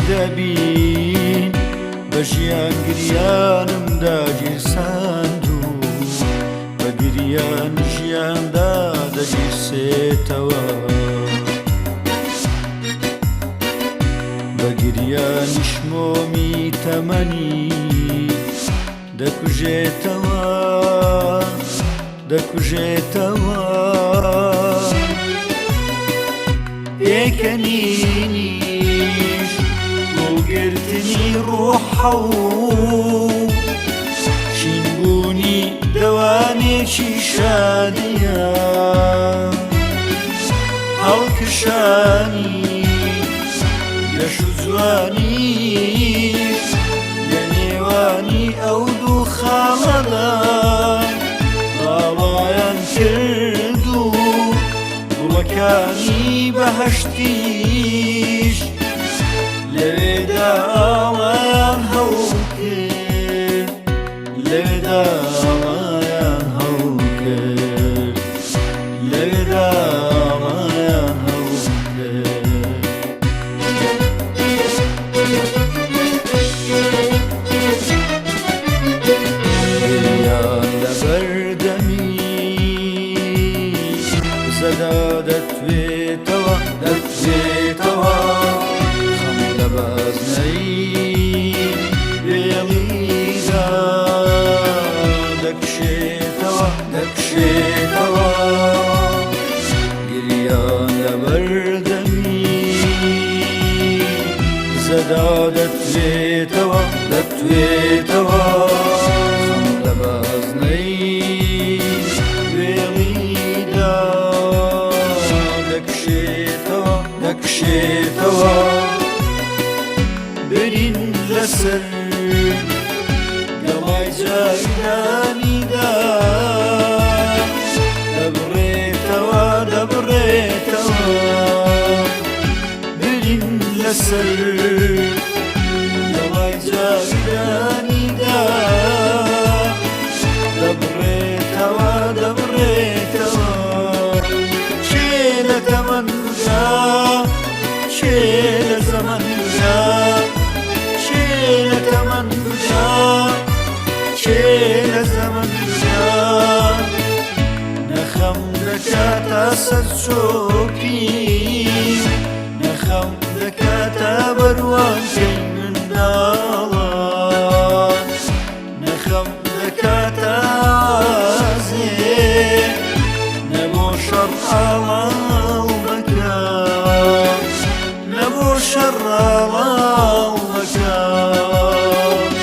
دەبین بە ژیان گریانم داگیرساندوو بە گریان ژیاندا دەگیرسێتەوە بە گریانیش مۆمی تەمەنی دەکوژێتەوە دەکوژێتەوە پێکەنینیش گوڵگرتنی ڕووحە و شینبوونی دەوانێکی شادیە هەڵکشانی لەش و جوانیش لە نێوانی ئەو دوو خاڵەدا باڵایان کرد و گوڵەکانی بەهەشتیش لەوێدا ئاڵایان هەوڵ کرد لەوێدا ئاڵایان هەوڵ کرد لەوێدا ئاڵایان هەوڵ کرد گریان لەبەردەمی زەدا دەتوێتەوە دەتوێتەوە خەم لە بازنەی وێڵیدا دەکشێتەوە دەکشێتەوە گریان لەبەردەمی زەدا دەتوێتەوە دەتوێتەوە خەم لە بازنەی وێڵیدا دەکشێتەوە دەکشێتەوە برین لەسەر گەڵای جاویدانیدا دەبڕێتەوە دەبڕێتەوە برین لەسەر گەڵای جاویدانیدا دەبڕێتەوە دەبڕێتەوە چێ لە تەمەندا چێ لە زەمەندا چێ لە تەمەندا چێ لە زەمەندا نەخەم دەکاتە سەرچۆپی نەخەم دەکاتە بەروانکەی منداڵان نەخەم دەکاتە ئازێ نەبۆ شەڕ ئاڵاو بکات نەبۆ شەڕ ئاڵاو بکات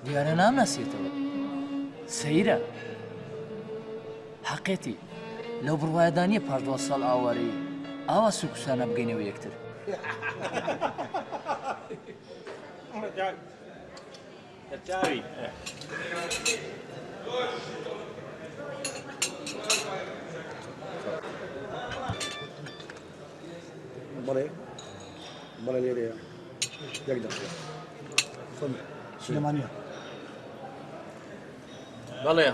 دیارە نامناسیێتەوە سەیرە حەقێتی لەو بڕوایەدانیە پاردوە ساڵ ئاوارەی ئاوا سوکوسانە بگەینەوە یەکتر بەڵێ لێرەیە یەک دەقیقە سلێمانیە بەڵێ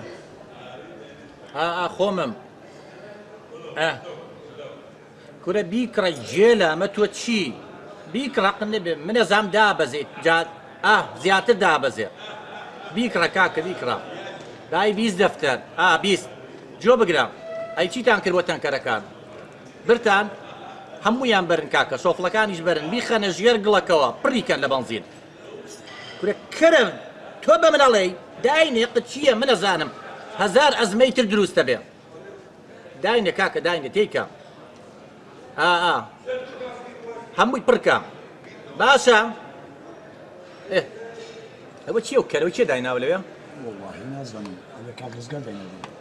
خۆمم کورە بیکڕە جێلە ئەمە تۆ چی بیکڕقن نەبێ منەزام دابەزێت زیاتر دابەزێ بیکڕە کاکە بیکڕە دای 20 دەفتەر 20 جۆ بگرە ئەی چیتان کردوە تەنکەرەکان برتان هەموویان برن کاکە سۆفڵەکانیش برن بیخەنە ژێر گڵەکەوە پڕیکەن لە بەنزین کورە کەرم تۆ بە منەڵێ داینێ قچیە منەزانم 1000 ئەزمەی تر دروستە بێ داینە کاکە داینە تێیکە هەمووی پڕکە باشە ئەوە چیە و کەرەوە چێ دایناوە لەوێ وڵڵاهی نازانم ئەوێ کاک ڕزگار داینەوە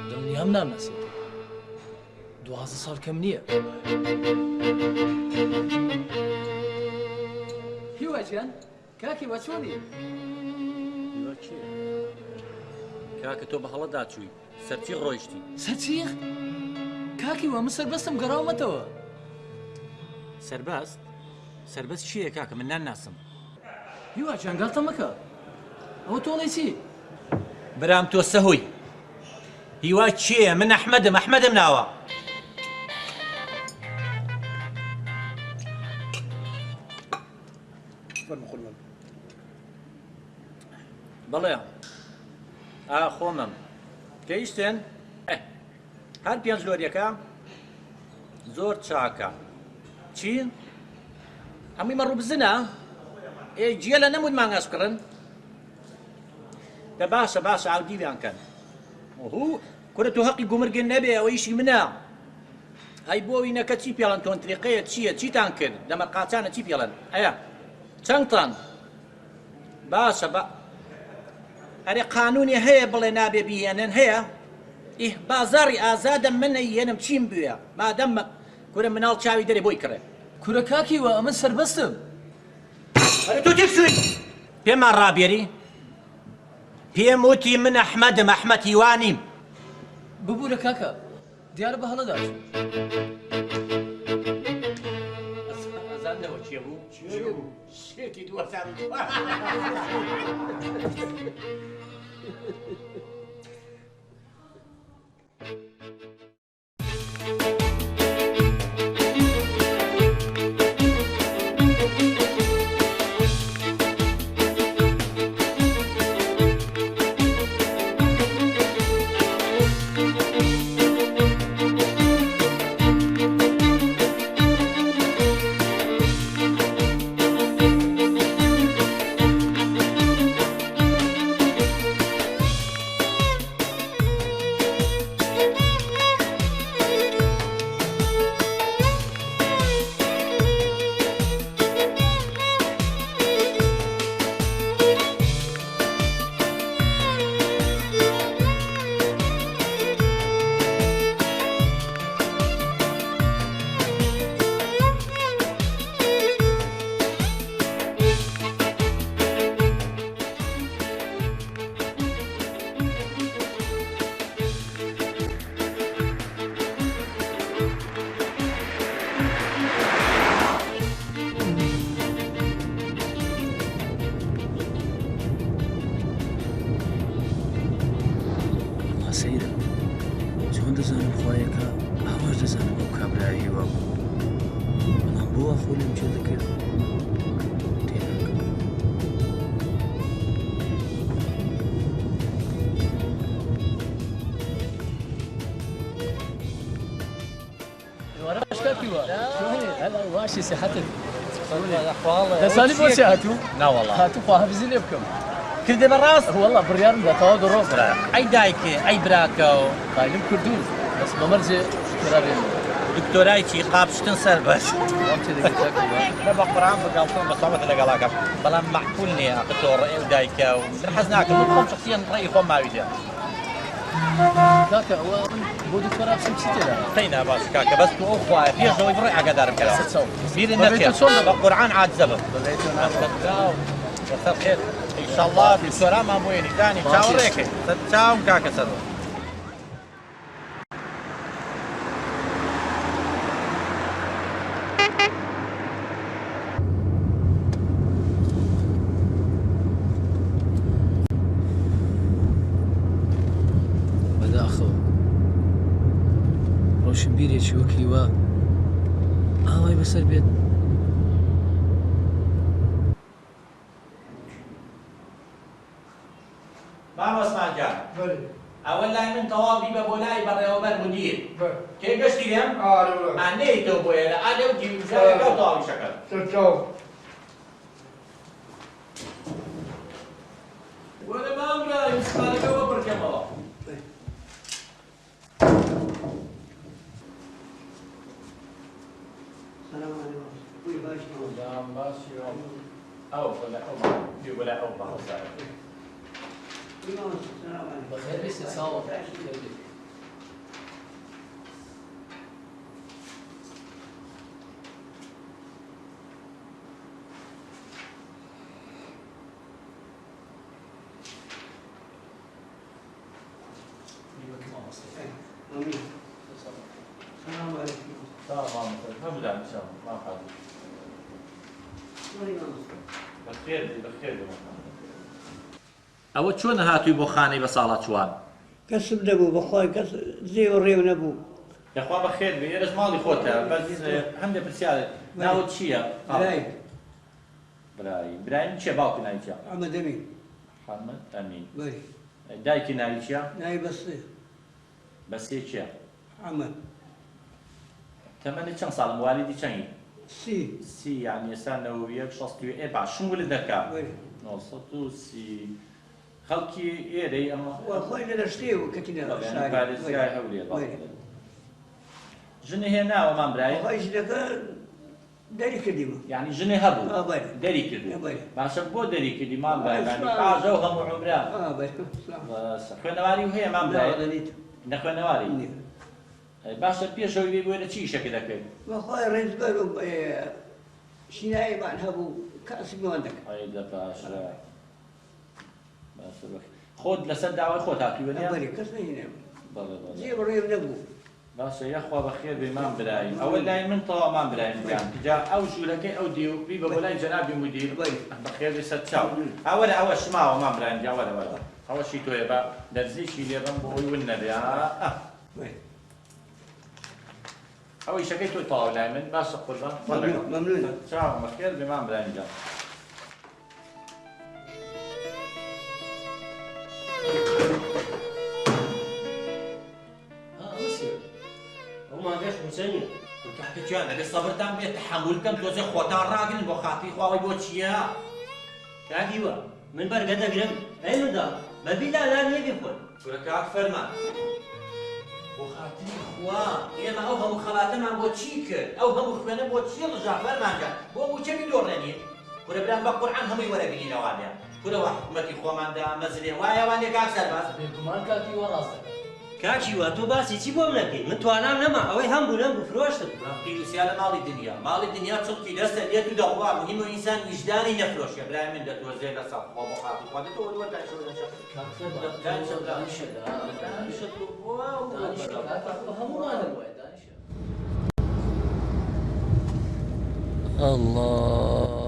دڵنیام نامناسیێت 12 ساڵ کەم نییە هیواجیان کاکی وا چۆنی کاکە تۆ بە هەڵەدا چووی سەرچی ڕۆیشتی سەرچیخ کاکی وا من سەربەستم گەڕاومەتەوە سەربەست چییە کاکە من ناناسم هیواجیان گاڵتە مەکە ئەوە تۆڵی چی برام تۆ سەهۆی هیوا چییە من ئەحمەدم ناوە بەڵێ خۆمم گەیشتن هەر 5 لۆریەکە زۆر چاکە چی؟ هەمووی مەڕوو بزنە؟ جێ لە نەموود مانگەش کڕن؟ دە باشە ئاودیویان کەن کورە تۆ هەقی گومرگن نەبێ ئەوە ئیشی منە ئەی بۆ وینەکە چی پێڵەن تۆن تریقەیە چییە چیتان کرد لە مەرقاچانە چی پێڵەن ئەیە چەندتان باشە ئەرێ قانونی هەیە بڵێ نابێ بیهێنن هەیە بازاڕی ئازادە منە هێنم چیم بوێ مادەم کورە مناڵ چاوی دەرێ بۆی کڕێ کورە کاکی وە ئەمە سەربەستم ئەرێ تۆ تێکسووی پێمان ڕابێری پێم وتی من ئەحمەد هیوانیم ببوورە کاکە دیارە بە هەڵەدا ئەزانەوە چێ بوو شێتی 2000 چۆن دەزانم خوایەکە ئاواش دەزانم ئەو کابراایی وا بوو بەڵام بۆ ئەخۆ لێم چێ دەکرد تێناکەم هلا ماشي صحتك والله دەزانی بۆچی هاتوو؟ نا والله هاتوو خواحافزی لێ بکەم کردێ بەڕاست والله بڕیارم دا تەواو دەڕۆ ئەی دایکێ ئەی براکە و قایلم کردوون بەس بەمەرجێ شکرا بێن دکتۆرای چی قاپشتن سەر بەش وام تێ دەگەیت لە بە قڕان بەگاڵتۆن بە سامەتە لەگەڵاکەم بەڵام معقول نییە کە تۆ ڕێ و دایکە و حەز ناکەم من خۆم شخصیان ڕێی خۆم ماویدە کاکە ئەوە بۆ دوکتۆرا بچم چی تێدا قەینا باش کاکە بەس ئەو خوایە پێشەوەی بڕێ ئاگادارم کەرەوە بیرن بەبێ نەکەم تۆ چۆن بە قورعان عاجزە بم بەڵێتۆ بەسەر خێر ئینشاءالله دکتۆرا مامۆیێنی دانی چاوەڕێکێ چاوم کاکە سەرەوە بەداخەوە ڕۆشنبیرێکی وەکی وە ئاوای بەسەر بێت مام عثمان جان ئەوە لای من تەواوی بە بۆ لای بەڕێوەبەر مدیر تێگەشتی لێم ئانەیتەوە بۆیە لە ئالێ و دیوزارەکە و تەواوی شەکەل وەرە مام جان ئیسمانەکەوە بڕکەمەوە سلام باشی ئەو بەلا ئەو بەلا ئەو بەڵسارە بەخێر بیستە ساڵە سلام هەموودان شەم ما حاضر بەخێر بەخێر ئەوە چۆن هاتووی بۆ خانەی بە ساڵات چوان کەسم نەبوو بەخوای کەس زێوە ڕێو نەبوو دەخوا بەخێر بێ ئێرەش ماڵی خۆتە بەس هەندێک پرسیارێت ناوت چییە؟ برایم چییە باوکی ناوی چییە؟ ئەمە دەمی محەممەد ئەمین بەری دایکی ناوی چییە؟ ناوی بەسێ بەسێ چییە؟ ئەمە تەمەنی چەند ساڵم والیدی چەندی؟ سی یعنی ئێستا 91 ئێ باش شنگولت دەکا بەری 930 خەڵکی ئێرەی ئەمە خۆی لە شتێوە کەتی پارێزگای هەولێر ژنی هێناوە مام برای خۆی ژنەکە دەری کردیمە یعنی ژنی هەبوو بەری دەری کردو بەری باشە بۆ دەری کردی مام برای ئاژە و هەموو عومرا خوێنەواری هەیە مام برای دەنیت نەخوێنەواری باشە پێشەوەی بێ بۆرە چی شەکە دەکەیت بەخوای ڕێزگەر و شینایمان هەبوو کاسیمان دەکەن ئەیدە باشە خۆت لەسەر داوای خۆت هاتووە بەری کەس نهێنێ بەڵێ زێوە ڕێو نەبوو باشە یەخوا بەخێر بێ مام برای ئەوە لای من تەواو مام برایم بکەم جا ئەو ژوورەکەی ئەو دیوپی بە بۆ لای جەنابی مدیر بەخێر بێ سەر چاو ئەوە ئەوە شماوە مام برایم جا وەرە ئەوەشی تۆیە بە دەرزیشی لێبم بۆ ئەوی ون نەبێ ئەوەی شەکەی تۆ تەواو لای من باشە قوربان مەمنونە چاو بەخێر بێ مام برایم جا کاکە جوان ئەگە سەبرتان بێت تەحەموول بکەم تۆزێ خۆتان ڕاگرن بۆ خاتری خواوەی بۆ چییە؟ کاکیوە من بەرگە دەگرم ئەی مندا بەبیلا لان یەکێ خۆن سورە کاک فەرمان بۆ خاتری خوا ئێمە ئەو هەموو خەڵاتەمان بۆ چی کرد؟ ئەو هەموو خوێنە بۆ چی ڕژا فەرمانکە بۆ موچەمی دۆڕێنی کورە بران بە قورعان هەمووی وەرەبینینەوانێ کورەوە حکومەتی خۆماندا مەزرێ وایە وانێ کاک سەرباز بێگومان کاکی وە ڕاست دەکەن کاکیوە تۆ باسی چی بۆم نەکەی من توانام نەما ئەوەی هەمبوو نەمبوو فرۆشتم پیروسیا لە ماڵی دنیا چڵکی دەستە دێت و دەڵوا مهم و ئینسان ویجدانی نەفرۆشیە برای من دەتوەزێ لە سەڵ خۆ بۆ خاتی خوا دەتەوە دووە هەموومانە بۆیە الله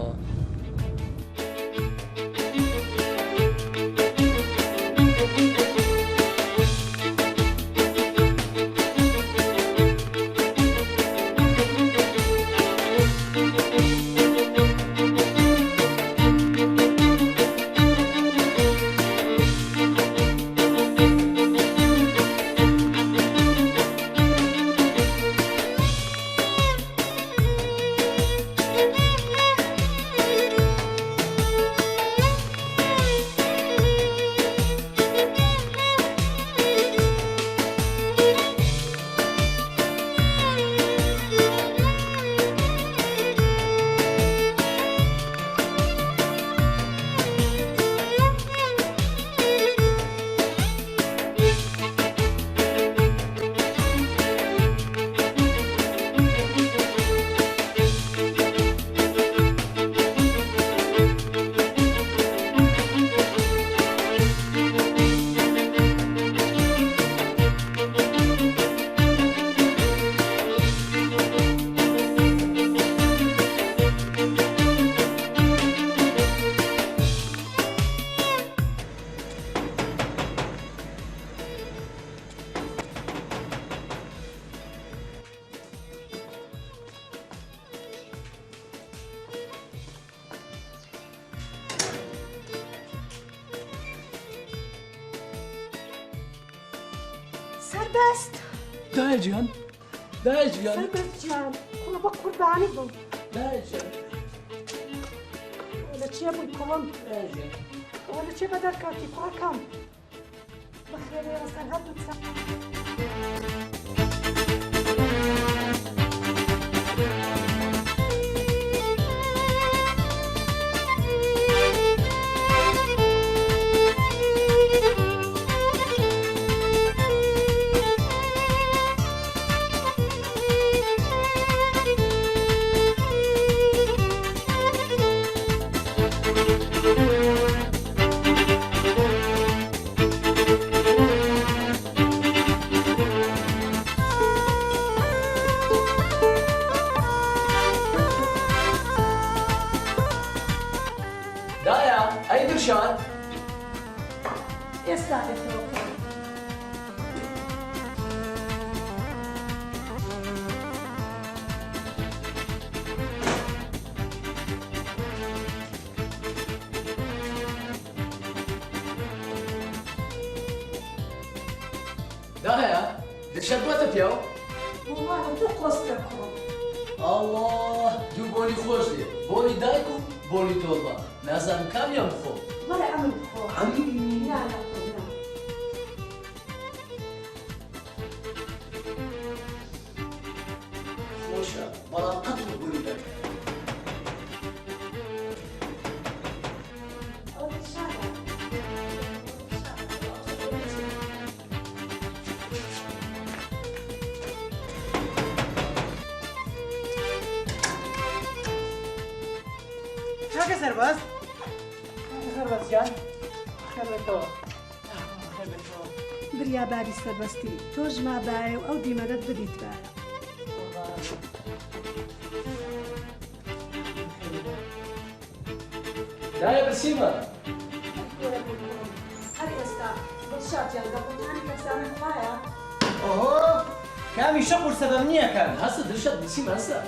بەست دایە گیان دایە گیان سەربەستیان کوڕە بە قوربانی بم دایە گیان لە چێ بووی کوڕم ئەوە لە چێ بەدەرکاتی کوڕەکەم بەخێرێ ڕەسەر هەردوو چەند دایە ئەی درشان ئێستا دێتەوە کوڕم دایە درشان بۆتە پێو وڵڵاهی دوو قۆستە کوڕم ئەڵڵاه دوو بۆلی خۆش دێ بۆلی دایک و بۆلی تۆڵبە نازانم کامیان بخۆ وەرە ئەمن بخۆ ئەمین نا نا کوڕم نا خۆشە بەڵام قەت بۆلی دایک ئەوە شادە کاکە سەرباز سەربەستیان خێر بێتەوە خێر بێتەوە بریاباری سەربەستی تۆش مابایە و ئەو دیمەرەت بدیت بایە دایە بەسیمە هەر ئێستا دڵشادیان دەبوتانی کەسانە وایە ئۆهۆ کامی شەق و سەبەب نییە کار هەستە درشات بسیمە هەستە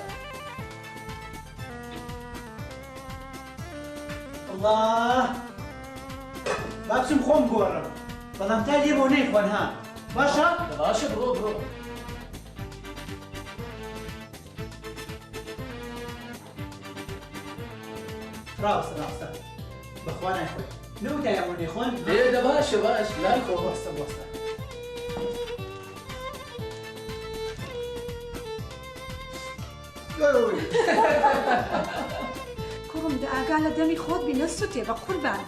الله با بچم خۆم گۆڕم بەڵام تا لێ بۆ نەیخۆن ها باشە باشە بڕۆ بڕۆ ڕاستە ڕاستە بەخوا نایخۆی نەوتای ئەوە نەیخۆن لێدە باشە باش نایخۆ بۆستە بۆستە کوڕم دە ئاگا لە دەمی خۆت بینە سوتێ بە قوربان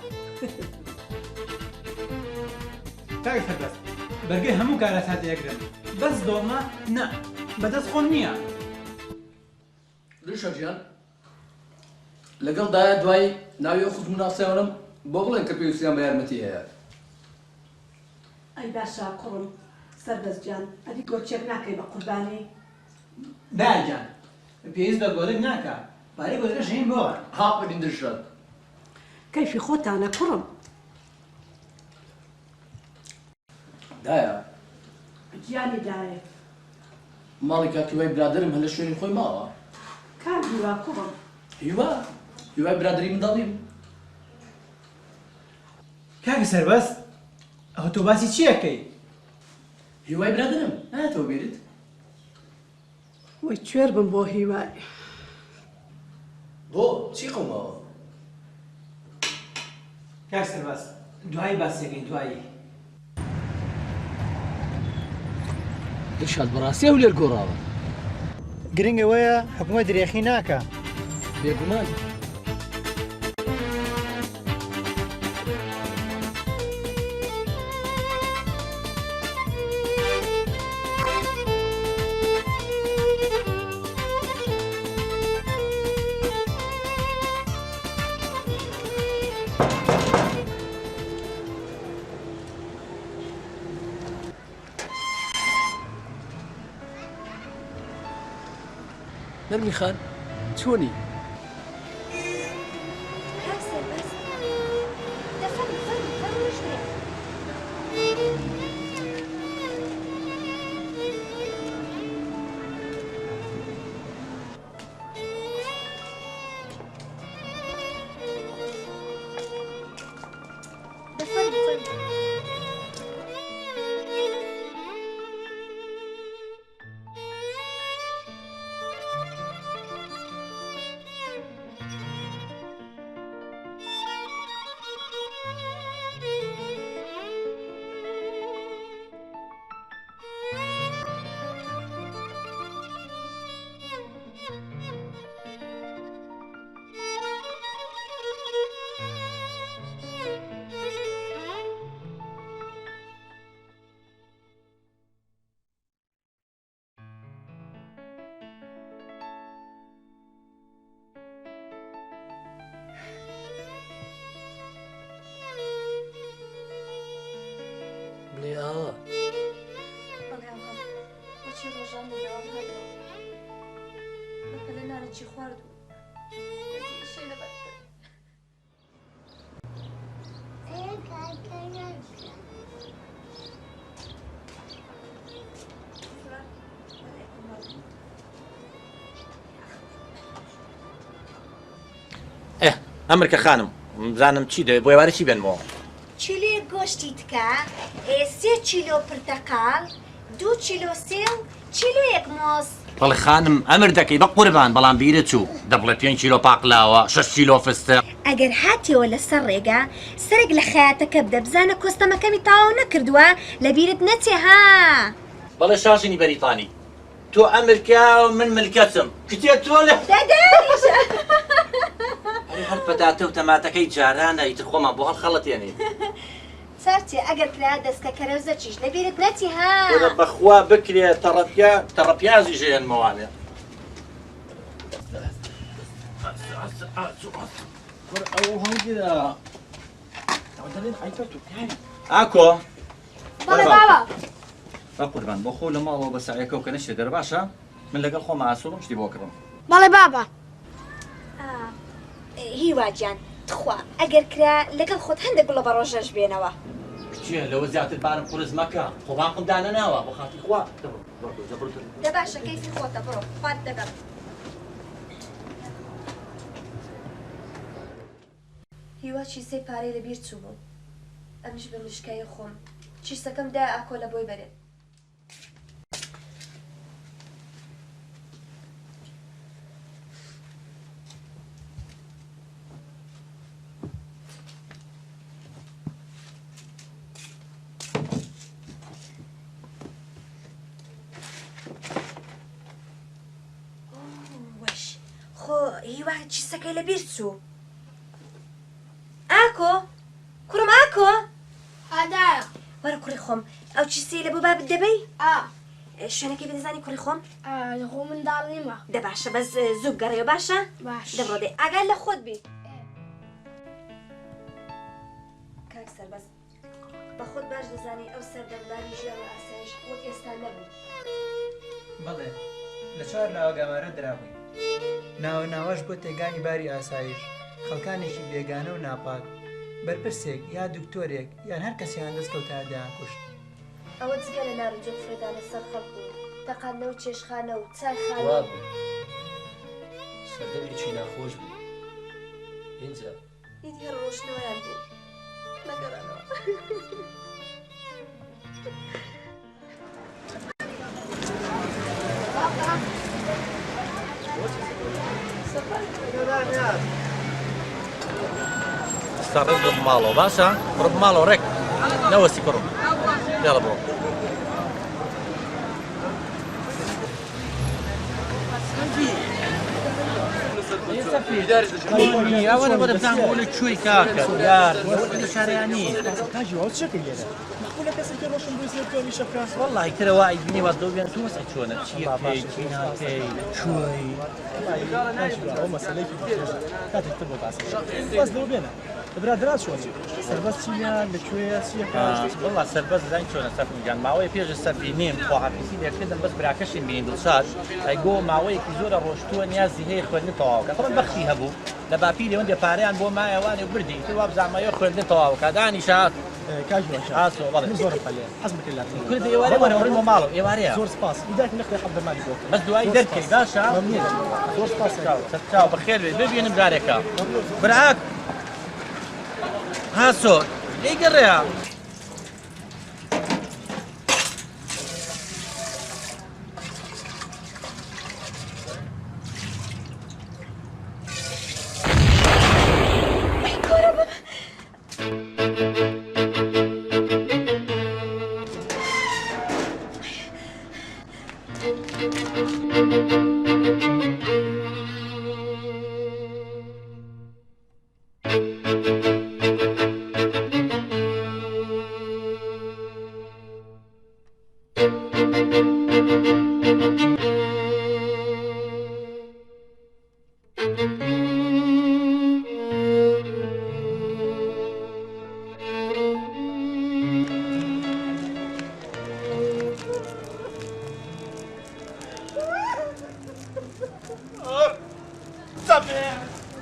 کاکە سەرباز بەرگەی هەموو کارە ساتە یەکرن بەس دۆڵمە نە بەدەست خۆم نییە درشە گیان لەگەڵ دایە دوای ناوی خود مناسیاوەم بۆ بڵێن کە پێویستیان بە یارمەتی هەیە ئەی باشا کوڕم سەربەزجان ئەدی گۆچێک ناکەی بە قوربانی داجان پێویست بە گۆرگ ناکە پارەی گۆرە ژین بۆوە ها ببین درشات کەیفی خۆتانە کوڕم دایە گیانی دایە ماڵی کاکیوای برادرم هەلە شوێنی خۆی ماوە کام هیوا کوڕم هیوا هیوای برادری منداڵیم کاکە سەرباز ئەو تۆ باسی چیەکەی هیوای برادرم ناتەوە بیرت وەی کوێر بم بۆ هیوای بۆ چی قەوماوە کاکە سەرباز دوایی باسیەکەی دوایی درشات بەڕاستی ئەو لێر گۆڕاوە گرنگەوەیە حکوومەت درێخی ناکە بێگومان نەرمی خان چۆنی چی ڕۆژان لەدەوام هاتەوە بەپە لە نانەچی خوارد و شەی لەبەر ئەمریکە خانم بزانم چی دەوێت بۆ ێوارە چی بێنمەوە چیلۆیەک گۆشتی تکە 3 چیلۆ پرتەقال 2 چیلۆ سێو چیلۆیەک مۆز بەڵێ خانم ئەمر دەکەی بە قوربان بەڵام بیرە چوو دەبڵێ 5 کیلۆ پاقلاوە 6 کیلۆ فستق ئەگەر هاتیەوە لەسەر ڕێگا سەرێک لە خەیاتەکە بدە بزانە کۆستەمەکەمی تاواو نەکردووە لەبیرت نەچێ ها بەڵێ شاشنی بەریتانی تۆ ئەمریکا و من ملکەتم کتێ تۆ لە دەدایشە هەر پەداتە و تەماتەکەی جارانە ئیتر خۆمان بۆ هەڵخەڵەتێنێ چارچێ ئەگەر کرا دەستکە کەرەوزە چیش لەبیرت نەچی ها وەرە بەخوا بکرێ تەڕەپیازی ژێنمەوانێ ئەو هەڵگیرە ئەوە دەڵێن ئایتۆ کاری ئاکۆ بەڵێ بابا بە قوربان بۆ خۆ لە ماڵەوە بە سایەکە و کە نەشتێ دەرباشە من لەگەڵ خۆمە ئاسوڵم شتی بۆ کڕم بەڵێ بابا هیواجان تخوا ئەگەر کرا لەگەڵ خۆت هەندێک گوڵە بە ڕۆژەش بێنەوە کچێ لەوە زیاتر بارم قورس مەکە خۆباقم دانە ناوە بۆ خاتی خوا دە باشە کەیفی خۆتە بڕۆ خوات دەگەڕ هیوا چیسەی پارەی لەبیر چوو بوو ئەمیش بە مشکای خۆم چیسەکەم دا ئاکۆ لە بۆی بەرێت خۆ هیوا چیسەکەی لەبیر چوو ئاکۆ کوڕم ئاکۆ ئادایە وەرە کوڕی خۆم ئەو چیسەی لە بۆ بابت دەبەی ئا شوێنەکەی بنزانی کوڕی خۆم لە خۆ منداڵ نیمە دە باشە بەس زوو گەڕێەوە باشە باش دەبڕۆ دێ ئاگال لە خۆت بی کاک سەربەز بە خۆت باش دەزانی ئەو سەردەمداری ژیان و ئاسایش وەک ئێستا نەبوو بەڵێ لە چوار لاوە گامارە درابووین ناوە ناوەش بۆ تێگانی باری ئاسایش خەڵکانێکی بێگانە و ناپاک بەرپرسێک یا دکتۆرێک یان هەر کەسیان دەستکەوتە دەیان کوشت ئەوە جگە لە نارنجۆ فرێدانە سەر خەڵکو تەقاندنەوە چێشخانە و چایخانە سەردەمێکی ناخۆش بوو اینجا ئیدی هەر ڕۆشنەوەیان بوو نەگەڕانەوە ڕز بە ماڵەوە باشە ڕ ماڵەوە ڕێک نەوەسی کوڕم یاڵە بڕۆ ئەوە بۆ دەبزان بۆ لە کوێی کاکە یار لە شارەیانی کاژیەوە چەکەی لێرە مەخولە کەسێکی ڕۆشن بۆی زێر تۆ میشە بکە وەڵڵای ترەوە ئایبینی وەز دەو بێن تۆ وەسە چۆنە چیە پێی چی ناکەی کوێی ئەو مەسەلەیەکی دیکەشە کاتێک تر بۆ باسە بەس دەو بێنە برادرات چۆنی سەربەز چیان لەکوێیە چیەکە وەڵڵا سەربەز زانگ چۆنە سەرفنجان ماوەی پێش سەربینیم خۆحافیزی لێکردم بەس براکەشین بینین دڵشاد ئەیگۆ ماوەیەکی زۆرە ڕۆشتووە نیازی هەیە خوێندن تەواوکە تەڵەن بەختی هەبوو لە باپیری ئەوەندێ پارەیان بۆ مایەوانێ بردی تر وا بزانمەوە خوێندن تەواوکە دانیشات کاژوە ئاسۆ بەڵێ زۆر پەلێ حەز بکەی لاتین کورد ئێوارە وەرەوەڕی ماڵەوە ئێوارەیە زۆر سپاس ئیداکی نەخێ حەبدەمانی بۆ بەس دوایی دەرکەی باشە زۆر سپاس چاو بەخێر بێ ببینم جارێکە براک هاسۆ لێی گەڕێە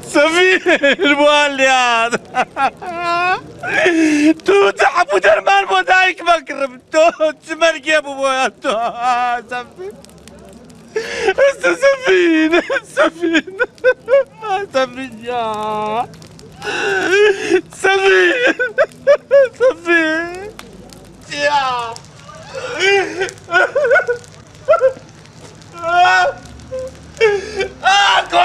سفير بواليان تو تعبو درمان بو دايك بكرم تو تمرقي ابو بويا تو سفير سفين سفين سفين يا سفين سفين يا اكو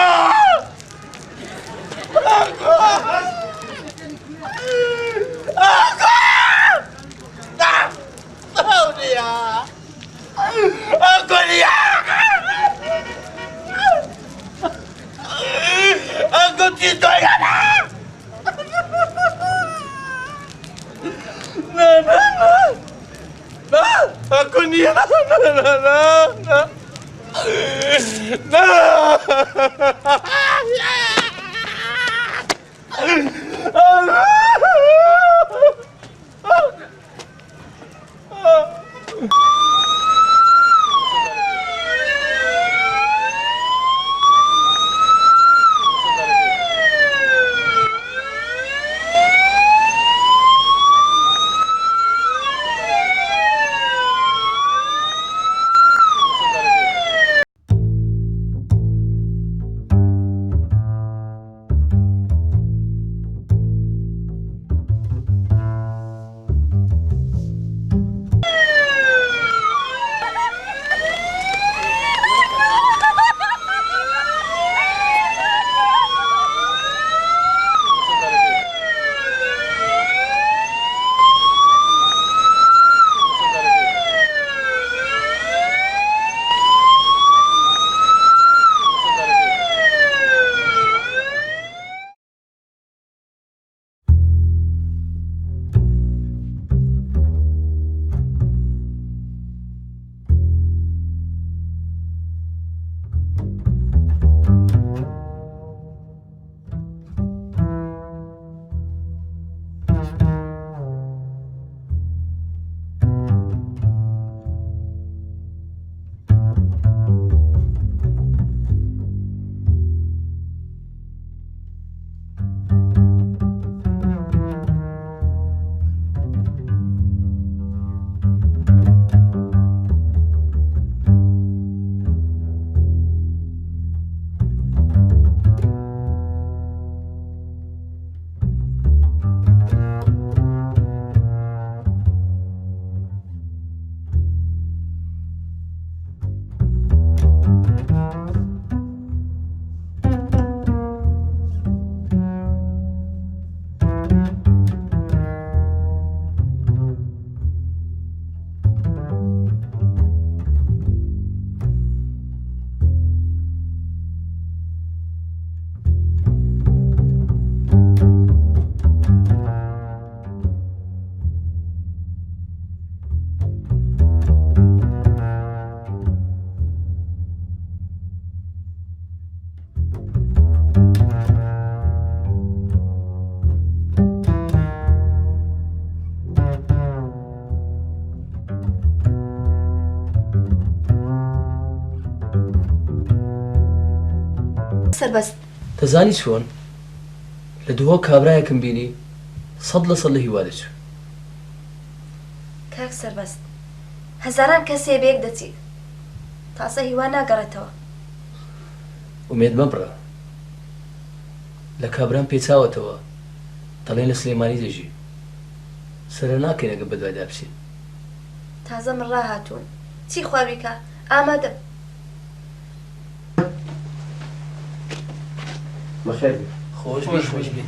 سربەست دەزانی چۆن لە دووە کابرایەکم بینی 100% لە هیوا دەچوو. کاک سربەست هەزاران کەسێ بەیەک دەچی تاسە هیوا ناگەڕێتەوە. ومێد مەبڕە لە کابران پێچاوەتەوە دەڵێن لە سلێمانی دەژی سەرە ناکەین ئەگە بەدوای دابچین. تازە من ڕاهاتوون چی خوارویکە ئامادەم. بەخێر خۆش بی.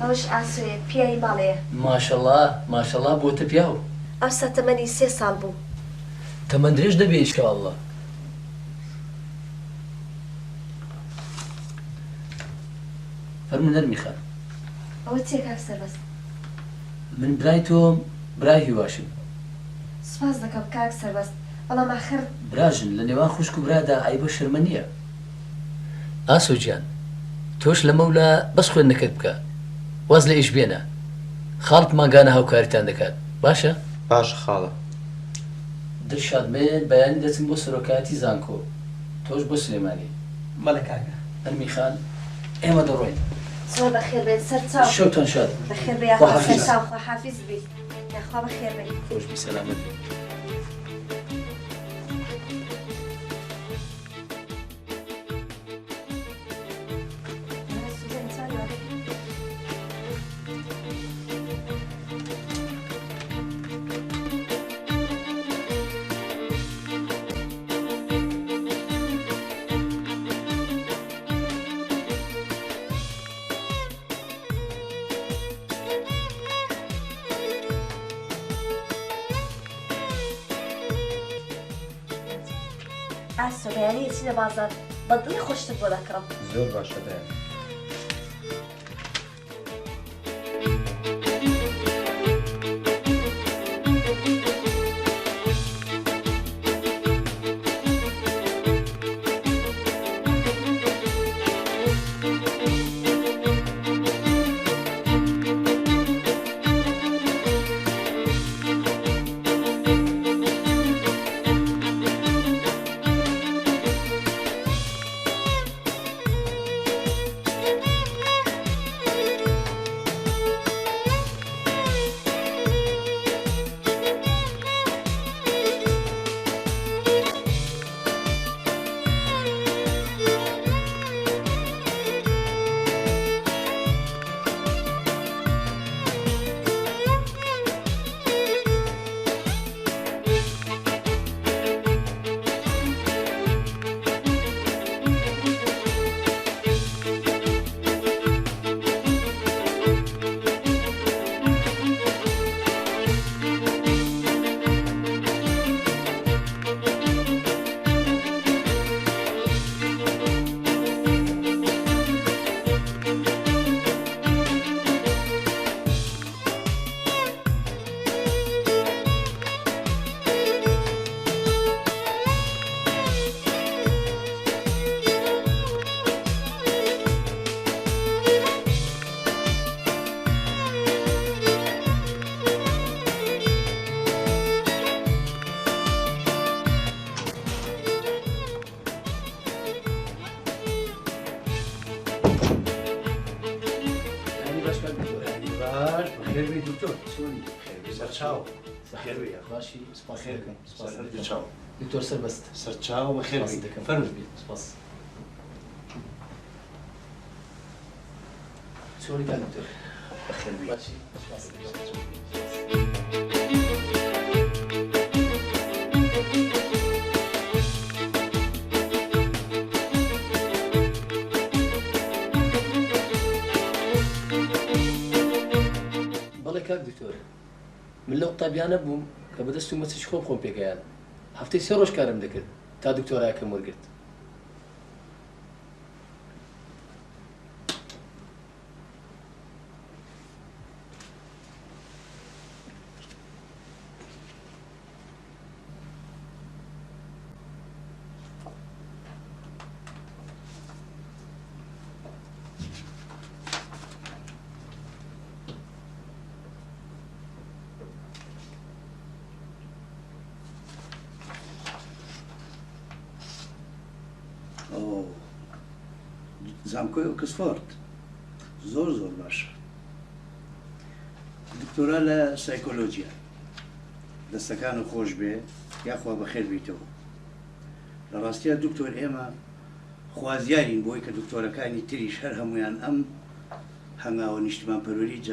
ئەوش ئاسوێ پیایی باڵەیە. ماشەڵڵا ماشەڵڵا بۆتە پیاو. ئەو سەتەمەنی 3 ساڵ بوو. تەمەند درێژ دەبێ ئیشکاڵڵا. فەرموو نەرمی خان. ئەوە چێ کاک سەربەست؟ من برای تۆم برای هیواشم. سوپاس دەکەم کاک سەربەست بەڵام ئاخر براژن لە نێوان خوشک و برادا ئایبە شەرمە نییە. ئاسۆ گیان تۆش لە مەولا بەس خوێندنەکەت بکە واز لە ئیش بێنە خاڵت ماگانە هاوکاریتان دەکات باشە؟ باش خاڵە. دڵشادمێن بەیانی دەچم بۆ سەرۆکایەتی زانکۆ تۆش بۆ سلێمانی. بەڵێ کاکە. ئەرمی خان ئێمە دەڕۆین زۆر بەخێر بێت سەر چاو شەوتان شاد بەخێر بێ خواحافیز. سەر چاو خواحافیز بیت یاخوا بەخێر بێت خۆشبی سەلامەت بێ. سوزان چاوە ئاسۆ بەیانی چی لە بازار بەدڵی خۆشتت بۆ دەکڕم زۆر باشە بەیان. خێربی دکتۆر سەرچاو بەخێر بێ. باشی سپاس دەکەم سەرچاو دکتۆر سەربەست سەرچاو بەخێر سپاس بێ. دەکەم فەرمووی. سپاس چۆنی کا دکتۆر بەخێر بێ. باشی سپاس دەکەم بەڵێ کاک دکتۆر من لەو قوتابیانە بووم کە بەدەست و مەچش خۆم خۆم پێگەیان هەفتەی 3 ڕۆژ کارم دەکرد تا دکتۆرایەکەم وەرگرت زانکۆی ئۆکسفۆرد زۆر زۆر باشە. دکتۆرا لە سایکۆلۆجیە دەستەکان و خۆش بێ یاخوا بەخێر بیتەوە. لە ڕاستیە دکتۆر ئێمە خوازیارین بۆی کە دکتۆرەکانی تریش هەر هەمویان ئەم هەنگاوە نیشتمان پەروەری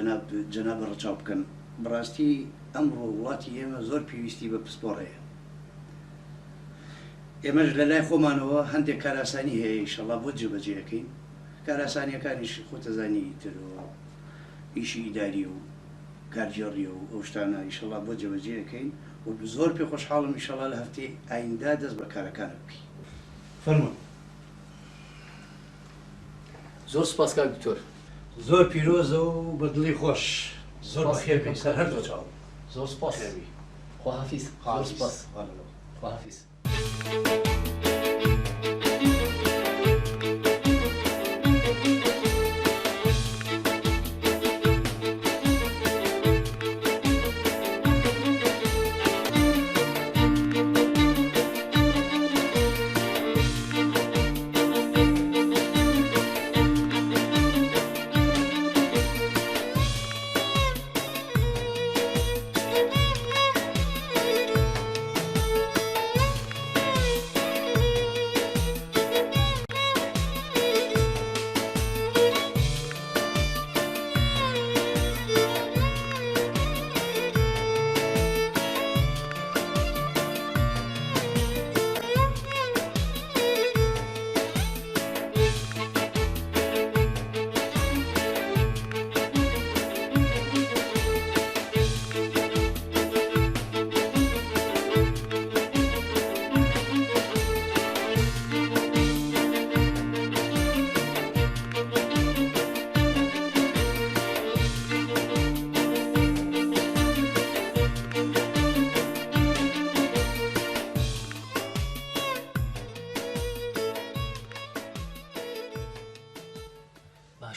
جەناب ڕەچاو بکەن. بەڕاستی ئەمڕۆ وڵاتی ئێمە زۆر پێویستی بە پسپۆڕەیە. ئێمەش لە لای خۆمانەوە هەندێک کاراسانی هەیە ئینشەڵا بۆ جێبەجێەکەین. کاراسانیەکانیش خۆتەزانی ترەوە ئیشی ئیداری و کارجێڕی و ئەو شتانە ئینشەڵا بۆ جێبەجێەکەین و زۆر پێ خۆشحاڵم ئینشەڵا لە هەفتەی ئایندا دەست بە کارەکانە بکەین. فەرمووی. زۆر سپاس کاک دکتۆر زۆر پیرۆزە و بەدڵی خۆش زۆر بەخێر بێ سەر هەردوو چاو. زۆر سپاس خواحافیز زۆر سپاس خواحافیز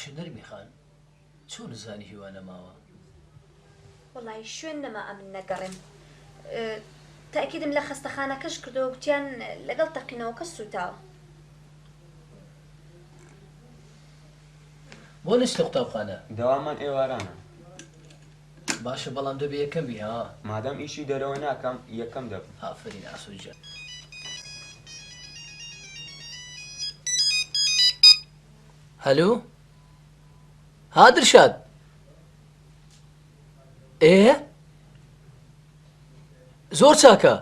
باشە نەرمی خان چۆن نزانی هیوانە ماوە وڵی شوێن نەما ئەمن نەگەڕێم تاکیدم لە خەستەخانەکەش کردەوە گوتیان لەگەڵ تەقینەوەکە سوتاوە بۆ نست لە قوتابخانە دەوامان ئێوارانە باشە بەڵام دەبێ یەکەمی ها مادەم ئیشی دەرەوە ناکەم یەکەم دەبم ئافرین ئاسۆجان هەلو ها دڵشاد زۆر چاکە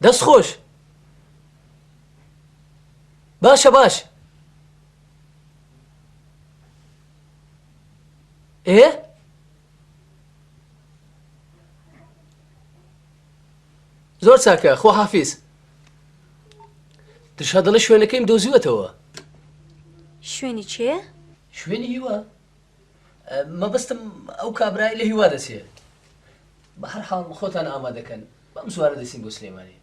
دەست خۆش باشە باش زۆر چاکە خۆ حافیز دڵشاد دەڵێ شوێنەکەیم دۆزیوەتەوە شوێنی چێ؟ شوێنی هیوە مەبەستم ئەو کابرای لە هیوا دەچێ بە هەر حاڵ خۆتان ئامادەکەن بەم زوارە دەچین بۆ سلێمانی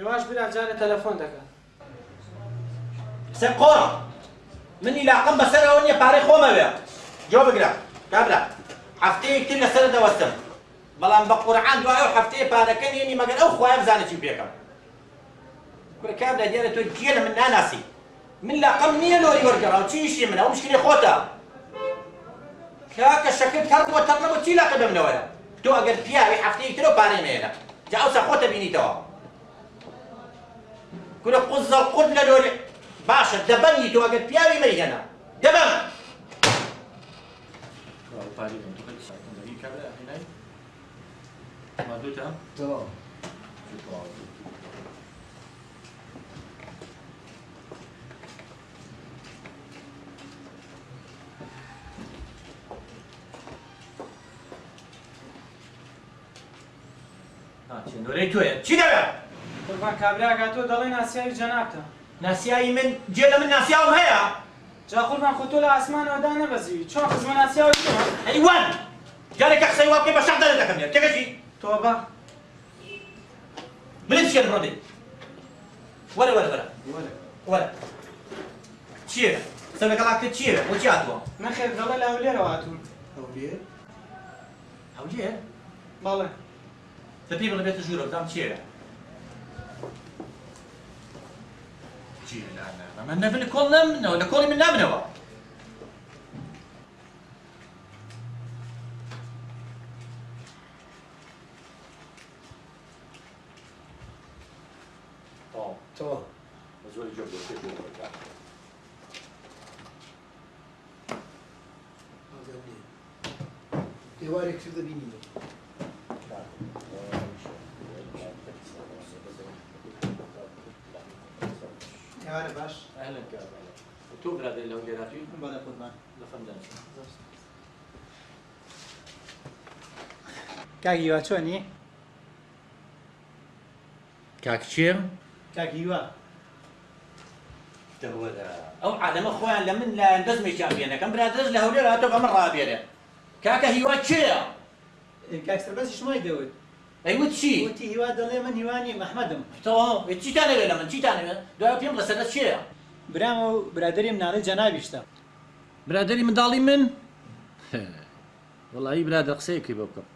هێواش برا جارە تەلەفۆن دەکات سێ قۆڕ منی لاقم بەسەرەوە نییە پارەی خۆمەوێ جۆ بگرە کابرا هەفتەیەکتر لەسەر دەوەستم بەڵام بە قورعان دوای ئەو هەفتەیە پارەکە نێنی مەگەر ئەو خۆیان بزانێت چی پێکەم کورە کابرا دیارە تۆ گیە لە من ناناسی من لاقم نییە لۆری وەرگەڕاو چی ئیشی من ئەو مشکلی خۆتە کاکە شەکرد هەر بۆ تەڕنەبوو چی لاقە بمنەوەرە تۆ ئەگەر پیاوی هەفتەیەکترە پارەی مێنە جا ئەوسا خۆتە بینیتەوە كل قزة القد لولي باشا دبني تو قد بياوي مريجانا دبن چی دەوێت؟ قوربان کابرا گاتۆ دەڵێ ناسیاوی جەنابتە ناسیایی من جێ لە من ناسیاوم هەیە جا قوربان خۆ تۆ لە ئاسمانەوەدا نەبەزیوی چۆن خزمە ناسیاوی تۆمە ئەیوان جارێکە قسەی وا بکەی بە شەق دەرە دەکەم تێگەچی تۆبە بڵێ چیە ڕۆدی وەرە وەرە وەرە وەرە چییە؟ قسە لەگەڵاکە چییە؟ بۆ چی هاتووە؟ نەخێر دەڵێ لە هەولێرەوە هاتوون هەولێر؟ هەولێر؟ بەڵێ دەپی بڵێ بێتە ژوورە بدام چییە؟ من نبي كل نمنا ولا كل من نمنا تو مزول جوب ديوارك في ذا بيني يا باش اهلا تو برادر لو جراتي بلا قربان لفندن كاكيوا چۆنی كاك چێ كاكيوا ئەو عالەمە خۆیان لە من لە دەستمێکیان بێنەکەم برادرش لە هەولێر هاتۆ بە من ڕابێنێ کاکە هیوا چێە؟ کاک سەربەزی شمای دەوت ئەیوت چی؟ وتی هیوا دەڵێ من هیوانی مەحمەدم تەواو چیتانەوێت لە من چیتانەوێت دوای پێم لە سەرەت چێە؟ برامە و برادری مناڵی جەنابیشتە برادری منداڵی من؟ وەڵایی برادر قسەیەکی بۆ بکەم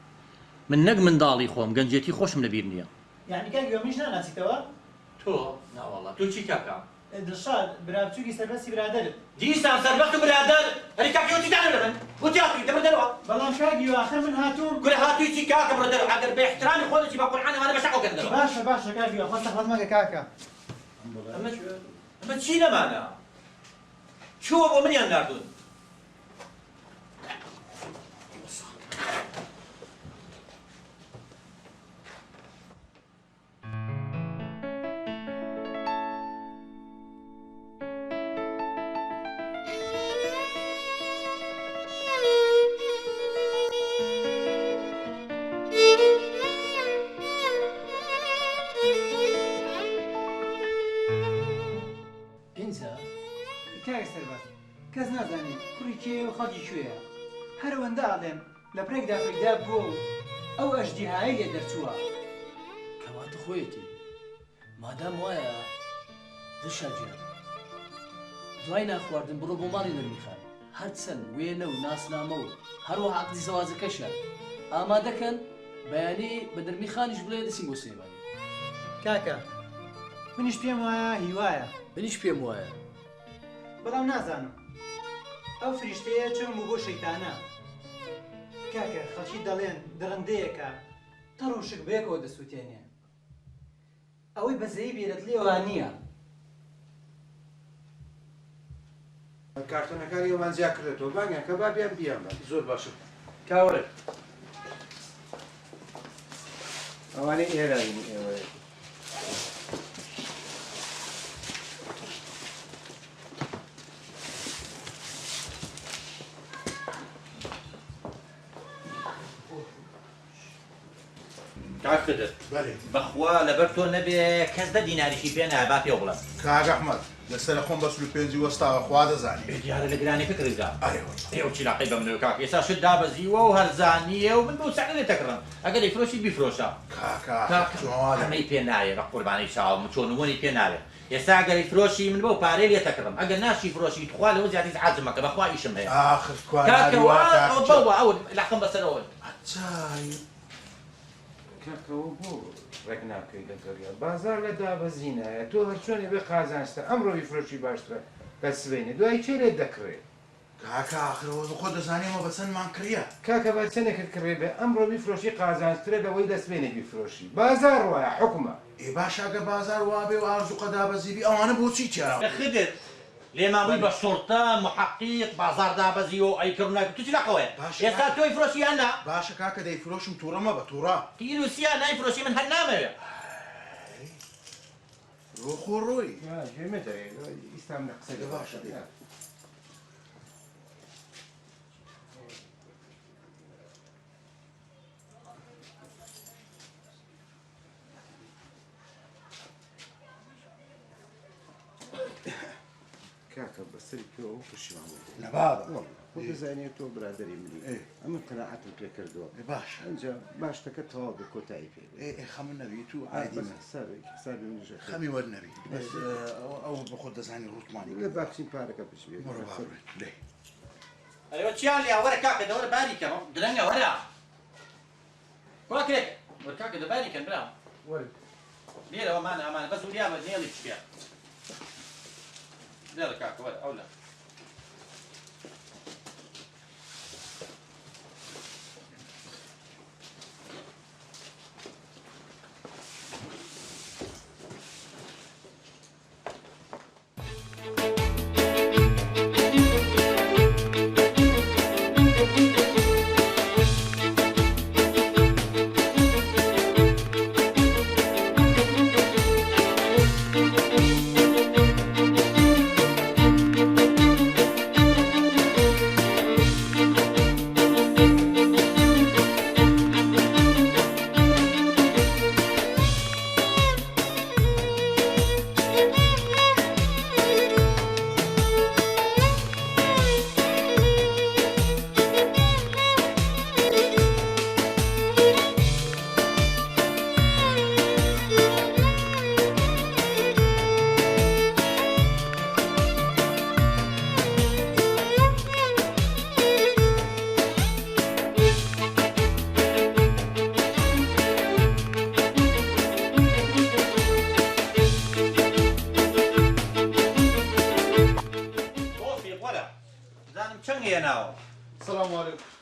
من نەک منداڵی خۆم گەنجێتی خۆشم لەبیر نییە یعنی کاکیوا منیش ناناسیتەوە؟ تۆ؟ ناوەڵڵا تۆ چی کاکە؟ دڵشاد برابچووکی سەربەستی برادرت دیسان سەربەخت و برادر هەری کاکیەوە چیتانە لە من؟ بۆ تیاقی دەبەر دەرەوە بەڵام کاکی هاتووی آخر من هاتووم گوره هاتووی چی کاکە بڕۆ دەرەوە ئەگەر بە احترامی خۆدەچی بە قورعان ئەمانە بەشەقەوە کردەوە باشە باشە کاکیوە خۆ سەخت مەگە کاکە ئەمە چی لەمانە چووە بۆ منیان ناردوون کاک سەرباز کەس نازانێت کوڕی کێ و خەڵکی کوێیە هەر ئەوەندە ئاڵێم لە پرێکدا پەیدا بووە و ئەو ئەژدیهایی لێ دەرچووە کەواتە خۆیەتی مادام وایە دشاجیان دوای ناخواردن بڕۆ بۆ ماڵی نەرمیخان هەرچەند وێنە و ناسنامە و هەروەها عەقدی زەواجەکەشە ئامادەکەن بەیانی بە نەرمیخانیش بڵێ دەچین بۆ سلێمانی کاکە منیش پێم وایە هیوایە منیش پێم وایە بەڵام نازانم ئەو فریشتەیە چۆن بوو بۆ شەیتانە کاکە خەڵکی دەڵێن درڕندەیەکە تەڕ و شک بەیەکەوە دەسووتێنێ ئەوەی بەزەیی بێرەت لێوە نییە کارتۆنەکانی ئەومان جیا کردێتەوە بانگیان کە با بیان بیان زۆر باشە کاوەرە ئەوانەی ئێرانی ئێوەیە کاکدر بەخوا لەبەر تۆ نەبێ کەس دە دیناریشی پێ نایە با پێ بڵێم کاک ئەحمەد لەسەر خۆم بە 35 وەستاوە خوا دەزانی دیارە لە گرانی فکردا ئێوە چیلاقی بەم نوێ کاک ئێستا شت دابەزیوە و هەرزانیە و من بۆ سەعر لێتەکڕم ئەگەر ئەیفرۆشی بیفرۆشە ئەمەی پێ نایە بە قوربانەی چاوم چۆنوەنی پێ ناوێت ئێستا ئەگەر ئیفرۆشی من بۆ پارەی لێتەکڕم ئەگەر ناشی فرۆشی تخوا لەوە زیاتر حەزمەکە بەخوا ئیشم هەیە کاکەوە ئەو لاقم بەسەرەوە کاکەوە بۆ ڕێک ناکەی لەگەڕیا بازار لە دابەزینایە تۆ هەرچۆنێ بێ قازانستە ئەمڕۆی فرۆشی باشترە بە سبەینێ دوای چێ لێت دەکڕێت کاکە ئاخرەوە خۆ دەزانێمەوە بە چەندمان کڕیە کاکە بە چەندێکت کڕێ بێ ئەمڕۆ بیفرۆشی قازانسترە لەوەی دەسبێنێ بیفرۆشی بازار وایە حکومە ئێ باشاگە بازار وابێ و ئارزوقە دابەزیبی ئەوانە بۆچی چیا خدت لێماوەی بە شۆرتە محەقیق بازار دابەزیەوە ئەیکردنا تو چی لەقەوەیە ئێستا تۆی فرۆشییان نا باشە کاکە دەیفرۆشم تووڕەمە بە تووڕە تیروسیان نایفرۆشی من هەر نامەوێ ڕۆخۆ ڕۆی ژێمە دەرێ ئیستام لە قسەکە باشە کاکە بەسەری تۆ پشیمان نەبابە خۆ دەزانێت تۆ برادەری منی ئەمە قەناعەتم پێ کردەوە باش ئەنجا باشتەکە تەواو بە کۆتایی پێ خەمن نەبیت و خەمی وەرنەبی ئەو بە خۆ دەزانی ڕوتمانی لە باخچین پارەکە پشبێت لێ ئەوە چیان لێ وەرە کاکە دەوەرە باری کەم درەنگە وەرە واکرێک وەرە کاکە دەباری کەن برا لێرەوە مانە ئەمانە بەس وریامە نێڵی پشکێ لێرە کاکە وەرە ئەو لە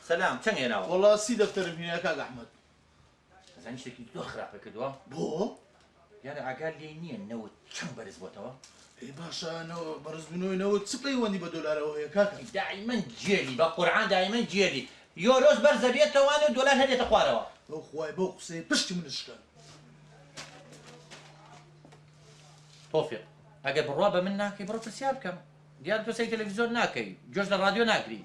سلام چەند هێناوە والله سی دەفتەرم هینە کاک ئەحمەد زانی شتێکی زۆر خراپە کردووە بۆ یارە ئاگار لێ نییە نەوت چەند بەرز بۆتەوە ئێ باشانەوە بەرزبوونەوەی چ پەیوەندی بە دۆلارەوە هەیە کاکە دائیمەن جێلی بە قورعان دائیمەن جێلی یۆرۆز بەرزە بێتەوانێ دۆلار هەرێتە خوارەوە بەو خوای بەو قسەی پشتی منشکە تۆفیق ئەگەر بڕوا بە من ناکەی بڕۆ پرسیار بکەم دیار پرسەی تەلەڤیزۆن ناکەی گوێش لە ڕادیۆ ناگری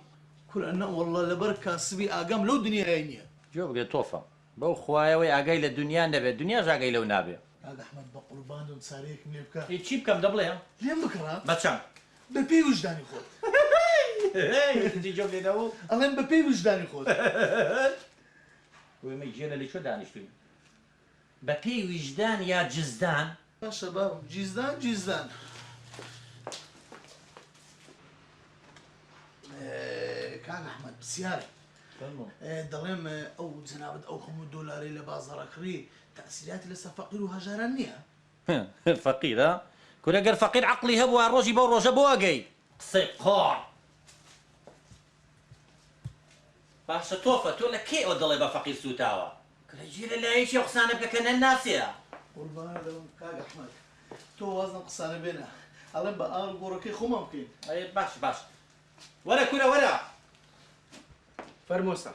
کورە نە والله لەبەر کاسبی ئاگام لەو دنیای نییە جۆ بگێت تۆفە بەو خوایەوەی ئاگای لە دنیا نەبێت دنیاش ئاگای لەو نابێ کاک ئەحمەد بە قوربانم چارەیەکم لێ بکە چی بکەم دەبڵێ لێم بکڕە بە چەند بە پێی وجدانی خۆت جۆ لێنەوە ئەڵێم بە پێی وجدانی خۆت وێمەی جێلە لە چۆ دانیشتوی بە پێی ویژدان یا جزدان باشە باو جیزدان جیزدان کاک ئەحمەد پرسیارە دەڵێم ئەو جەنابەت ئەو هەموو دۆلارەی لە بازاڕەکڕی تەسیراتی لەسەر فەقیر و هەژاران نییە فەقیرە کورەگەر فەقیر عەقڵی هەبووە ڕۆژی بەو ڕۆژە بۆ ئەگەی قسەی قۆڕ باشە تۆفە تۆ لە کێ ئەوە دەڵێ بە فەقیر سوتاوە کورە گیرە لایەکی ئەو قسانە بکە کە نەناسیە قوربانە دەوم کاک ئەحمەد تۆ وازنم قسانە بێنە ئەڵێم بە ئاڵ گۆڕەکەی خۆمان بکەین باش باش وەرە کورە وەرە فەرمۆستا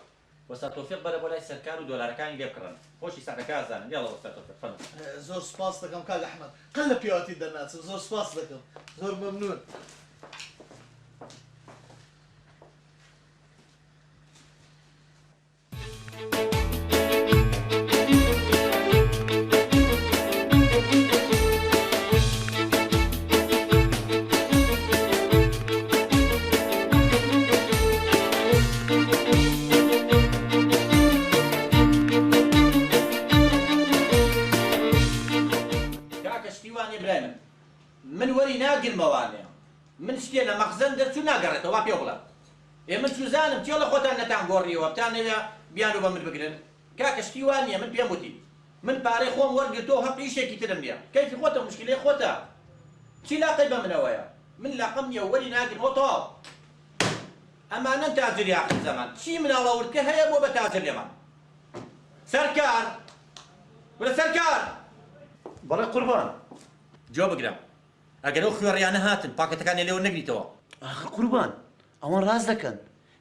وەستا تۆفیق بەرە بۆ لای سەرکار و دۆلارەکانی لێ بکڕن خۆشی ساقەکە ئازانن یاڵە وەستا تۆفیق فەرموو زۆر سپاس دەکەم کاک ئەحمەد قەل لە پیاوەتی دەرناچم زۆر سپاس دەکەم زۆر مەمنون من وەری ناگرمەوانێ من شتێ لە مەخزن دەرچوو ناگەڕێتەوە وا پێ بڵێ من سوزانم چێ لە خۆتان نەتان گۆڕیەوە بتانەوێ بیان و بە من بگرن کاکە شتی وان نییە من پێم وتی من پارەی خۆم وەرگرتەوە هەق ئیشێکی ترم نییە کەیفی خۆتە مشکلەی خۆتە چی لاقەی بە منەوەیە من لاقەم نییە وەری ناگرمەوە تەواو ئەمانە تاجری ئاخر زەمان چی مناڵەورکە هەیە بۆ بە تاجر لێمان سەرکار وەرە سەرکار بەڵێ قوربان جۆ بگرم ئەگەر ئەو خوێڕیانە هاتن پاکەتەکانی لێوە نەگریتەوە ئاخر قوربان ئەوەن ڕاز دەکەن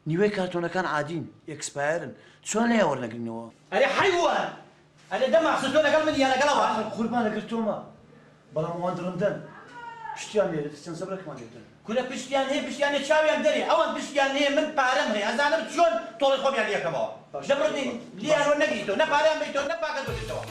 نیوەی کارتۆنەکان عادین ئێکسپایرن چۆن لێ وەرنەگرنەوە ئەرێ حیوان ئەرێ دەماخسە تۆ لەگەڵ من یا لەگەڵەوە قوربان لەگەر تۆمە بەڵام ئەوان درڕندەن پشتیان لێ چەند سەبرەکمان لێدەن کورە پشتیان هەیە پشتیان هەیە چاویان دەرێ ئەوان پشتیان هەیە من پارەم هەیە ئەزانم چۆن تۆڵی خۆمیان لێکەمەوە دەبڕنی لیانەوە نەگریتەوە نە پارەیان بیتەوە نە پاکەت بکەیتەوە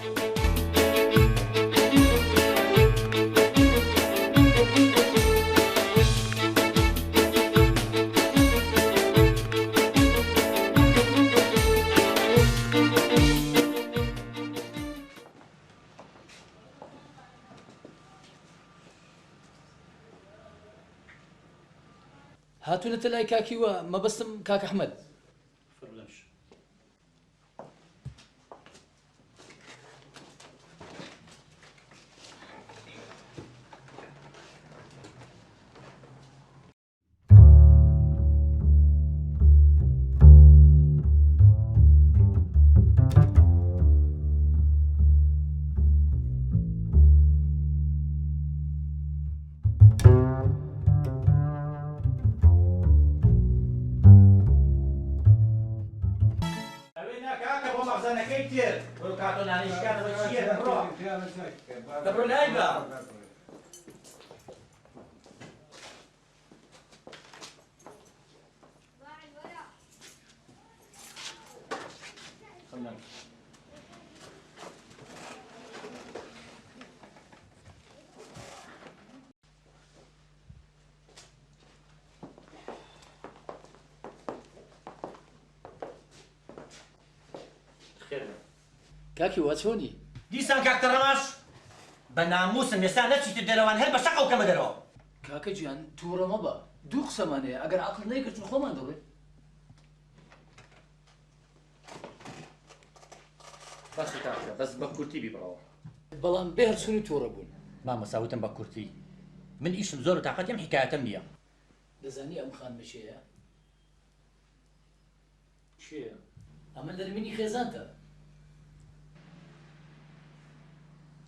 هاتوونەتە لای کاکیوە مەبەستم کاک ئەحمەد دەبڕۆ لای بە کاکی وا چۆنی دیسان کاکتە ڕەماش بە ناموسم ێستا نەچیتر دەرەوان هەر بە شەقەو کەمە دەرەوە کاکە گیان تووڕە مەبە دوو قسەمانەیە ئەگەر عەقڵ نەیگرتن خۆمان دەڵێ باشە کاکە بەس بە کورتی بیبڕەوە بەڵام بێ هەرچوونی تووڕە بوون مامەساوتم بە کورتی من ئیشم زۆر و تاقەتیم حکایەتم نییە دەزانی ئەم خانمەشەیە چی چییە؟ ئەمە دەرمینی خێزانتە.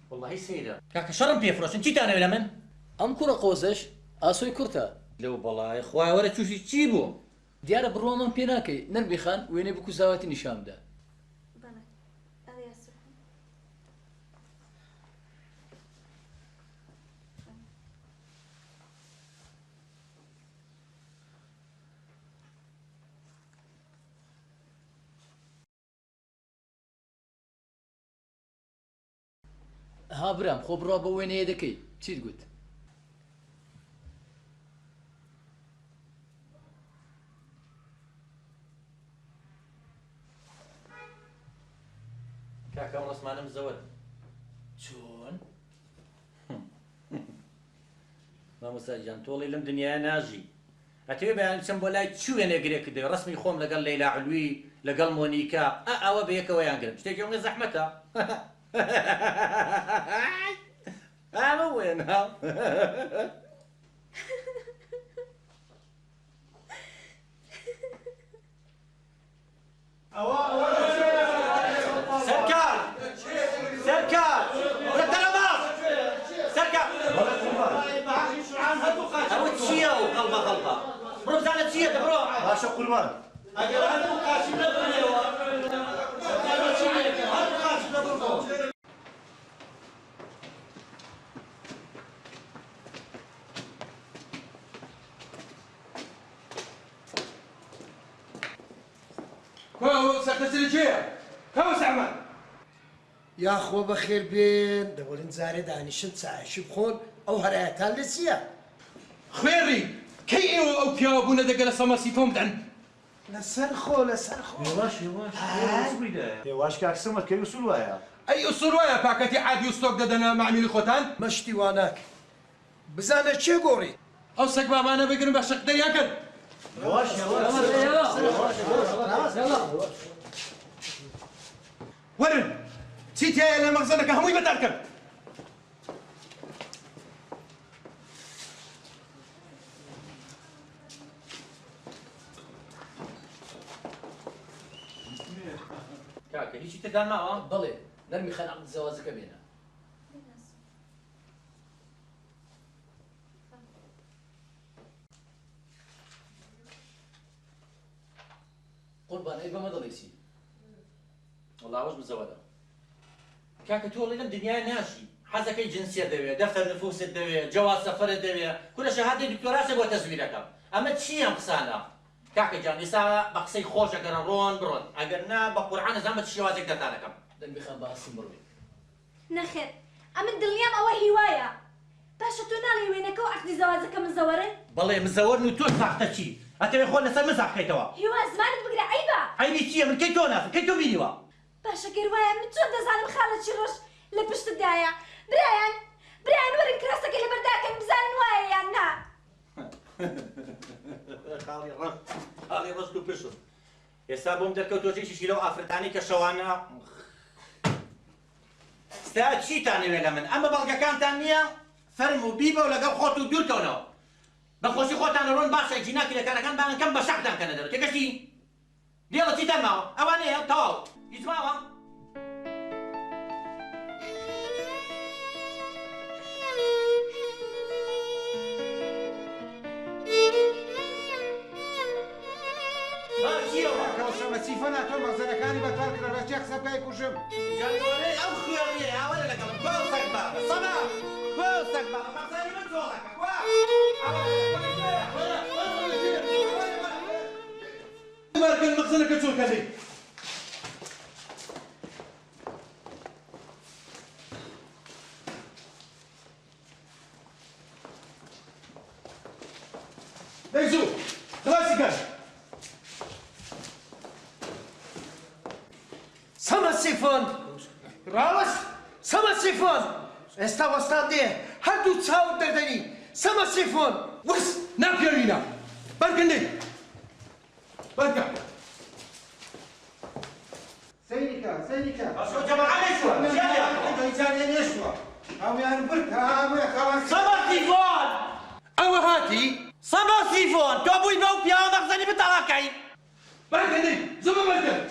والله سەیرە. کاکە شەڕم پێفرۆشن چیتانەوێت لە من؟ ئەم کوڕە قۆزەش ئاسۆی کورتە. لەو بەڵای خوای وەرە تووشی چی بوو؟ دیارە بڕۆمان پێ ناکەی نەربی خان وێنێ بکو زاواتی نیشان بدە. ها برام خۆ بڕوا بە وێنەیە دەکەی چیت گوت؟ کاکە ڕسمانم زەوت چۆن؟ مامۆستا گیان تۆڵی لەم دنیاە ناژی ئەتەوێ بەیان بچەم بۆ لای چ وێنێگرێ کردێ ڕسمی خۆم لەگەڵ لەیلا علوی لەگەڵ مۆنیکا ئەوە بەیەکەوەیان گرم شتێکی ئەوێ زەحمەتە ئەمە وێنە سەرکار سەرکار دەرەماڵ سەرکار ئەوە چییە و قەڵبە قەڵبە بڕۆ بزانە چییە دەبڕۆ باشە قوربان ئەگەر هەردوو قاچم لەبڕێەوە هەردوو قاچم لەبڕۆ سەرکەسەری چێە؟ کەوە سەعمان یاخۆ بەخێر بێن دەوەرن جارێ دانیشن چایشی بخۆن ئەو هەرایەتان لە چییە؟ خوێڕی کەی ئێوە ئەو پیاوە بوونە دەگەلە سەمەسی تۆم بدەن لەسەر خۆ لەسەر خۆ هێواش کاکسەمە کەی وسول وایە ئەی ئوسوڵ وایە پاکەتی عادی و ستۆک دەدەنە معمیلی خۆتان مەشتی واناک بزانە چێ گۆڕی ئەو سەگ بابانە بگرن بە شەقدەریاکەن وەرن چی تایە لە مەغزەنەکە هەمووی بەدارکەن کاکە هیچی تێدان ماوە؟ بەڵێ نەرمی خان عەقد زەواجەکە بێنە. قوربان ئەی بەمە دەڵێسی وەڵا ئەوەش بزەوەدە کاکە تۆڵی لەم دنیای ناژی حەزەکەی جنسیە دەوێت دەفتەر نفوست دەوێت جەواز سەفەرت دەوێت کورە شەهادەی دکتۆراسێ بۆ تەزویرەکەم ئەمە چی ئەم قسانە؟ کاکە جان ئێستا بە قسەی خۆشەکەرە ڕۆن بڕۆن ئەگەر نا بە قورعان نەزانم بە چ شێوازێک دەتانەکەم دەرمی خان بە ئاسم بڕوێ نەخێر ئەمە دڵنیام ئەوە هیوایە باشە تۆ ناڵێ وێنەکە و عەقدی زەواجەکە مزەوەرن؟ بەڵێ مزەوەرن و تۆ ساختە چی؟ ئەتەوێ خۆ لەسەر من ساختەیتەوە هیوا زمانت بگرە عەیبە عەیبی چییە من کەی تۆ ناسم کەی تۆ بینیوە باشە گەر وایە من چۆن دەزانم خاڵە چی ڕۆژ لە پشتتدایە برایان وەرن کراسەکە لە بەرداکەن بزانن وایە یان نا خاڵی ڕست و پشت ئێستا بۆم دەرکەوتۆژێکی شیرە و ئافرەتانی کە شەوانە ستا چیتانەوێت لە من ئەمە بەڵگەکانتان نییە فەرم و بیبە و لەگەڵ خۆت و دوورکەونەوە بەخۆشی خۆتان ڕۆن باشە جیناکی لەکارەکان بانەکەم بە شەقتان کەنە دەرەوە تێگەشتی دێڵە چیتان ماوە ئەوانەیە تەواو هیچ ماوە چیفەنا تۆ مەزەرەکانی بەتار کرا لە چێ قسە بکای کوژم جانوەرەی ئەو خوێڕیە ئاوەرە لەگەڵم کۆ سەگ بابە سەما کۆ سەگ بابە مەقسەری من جۆڵەکە کوا مارکن مەخزنەکە چۆن کەدەی دەی زوو خلاصی کە سەمە سیفۆن ڕاوەست سەمە سیفۆن ئێستا وەستان دێ هەردوو چاوت دەردەنی سەمە سیفۆن وەس ناپێوینە بەرگندەی بەرگە سەیریکە سەیریکە ئەسۆ جەماعەی شووە جانێ نێشووە هاویان برد هاویان کاوان سەمە سیفۆن ئەوە هاتی سەمە سیفۆن تۆ بووی بەو پیاوە مەخزەنی بتەڵاکەی بركني زما بركن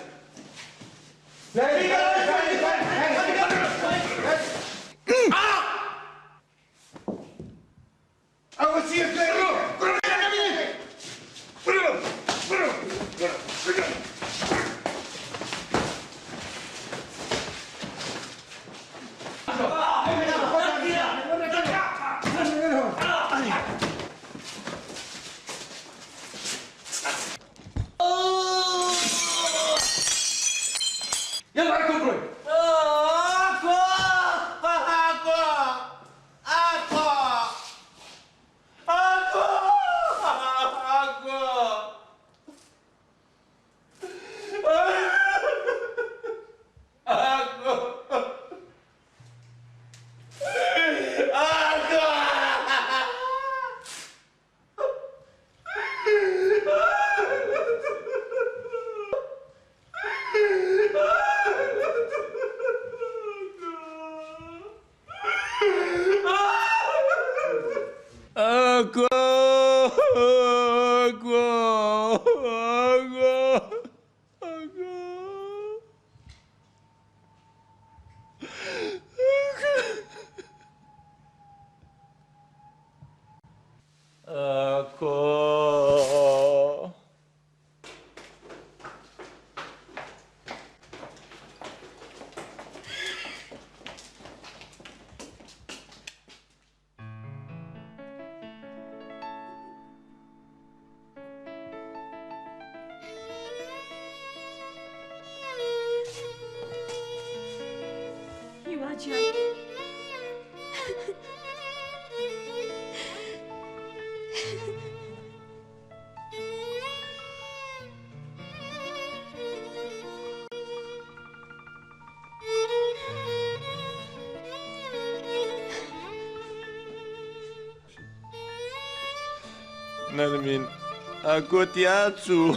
أول شيء يلا عليكم بروي هیواجیان نرمين أكوتياتسو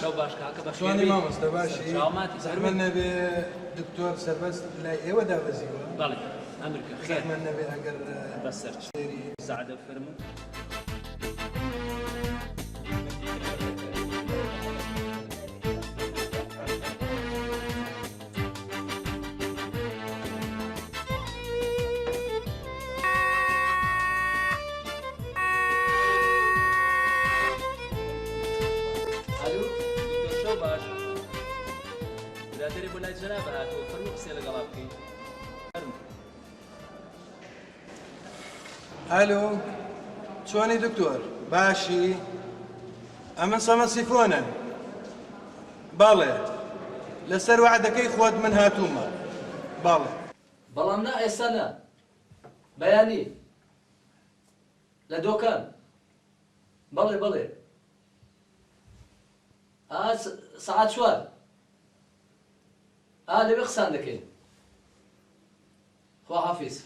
شو باش كاكا باش شلوني مامۆستا باشی سلاماتی زەحمەت نەبێ دکتۆر سەربەست لای ئێوە دابەزیوە بەڵێ ئەمریکا خێر زەحمەت نەبێ ئەگەر بەسەر سێری سعدە فەرموو برادری بۆ لای جەنابە هاتووە فەرموو قسەی لەگەڵا بکەین ئەلۆ چۆنی دکتۆر باشی ئەمە سەمەسیفۆنە بەڵێ لەسەر وعدەکەی خۆت من هاتوومە بەڵێ بەڵام نا ئێستا نا بەیانی لە دۆکان بەڵێ بەڵێ سەعات 4 لەوێ قسان دەکەین خوا حافیز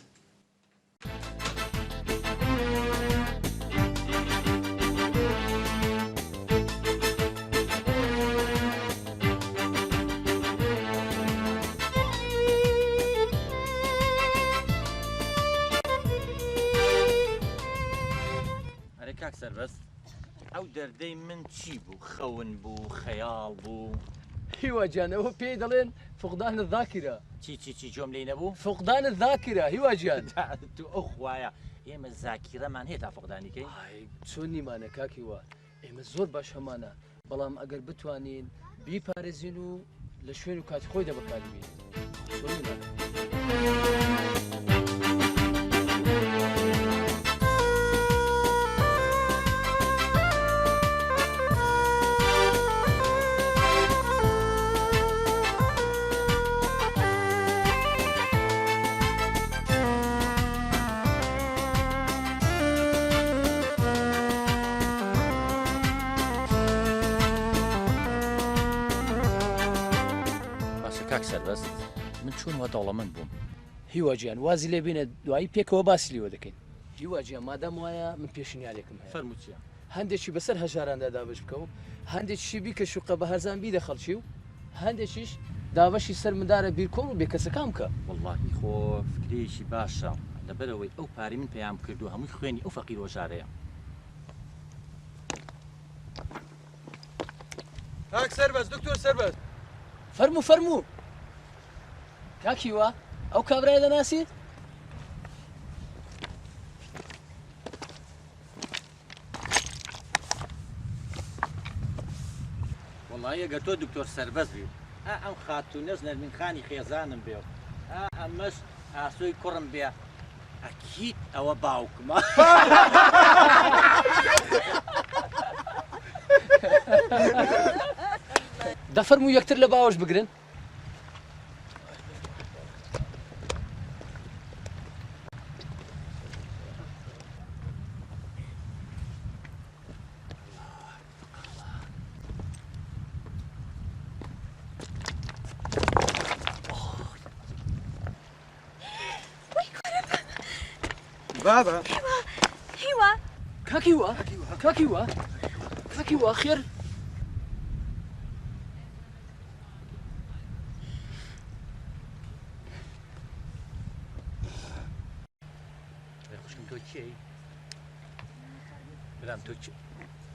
ئەرێ کاک سەربەست ئەو دەردەی من چی بوو خەون بوو خەیاڵ بوو هیواجیان ئەوە پێی دەڵێن فقدان الذاکرە چی جۆم لێی نەبوو فقدان الذاکرە هیواجیان تو ئەو خوایە ئێمە زاکیرەمان هەیە تا فقدانیکەی چۆن نیمانە کاکیوە ئێمە زۆر باش هەمانە بەڵام ئەگەر بتوانین بیپارێزین و لە شوێن و کاتی خۆی دەبەکاربین چۆن نیمانە کاک سەربەست من چوون وە دەوڵەمەند بووم هیواجیان وازی لێ بینە دوایی پێکەوە باسی لێوە دەکەین هیواجیان مادام وایە من پێشنیارێکم هەیە فەرمووچیە هەندێکی بەسەر هەژاراندا دابش بکە و هەندێکیشی بیکە شوقە بە هەرزان بیدە خەڵکی و هەندێکیش داوەشی سەر مندارە بیرکۆڵ و بێکەسەکان بکە وەڵڵاهی خۆ فکرێکی باشە لەبەرەوەی ئەو پارەی من پێیان کردو هەمووی خوێنی ئەو فەقیر وەژارەیە کاک سەربەست دکتۆر سەربەست فەرموو کاکی وە ئەو کابرایە دەناسیت وەڵڵاهی ئەگەر تۆ دکتۆر سەربەست بی ئەم خاتوونەش نەرمینخانی خێزانم بێ ئەمەش ئاسۆی کوڕم بێ ئەکیت ئەوە باوکمە دەفەرموو یەکتر لە باوەش بگرن بابا هیوا کاکی وە خێر خوشم تۆ کێی برام تۆ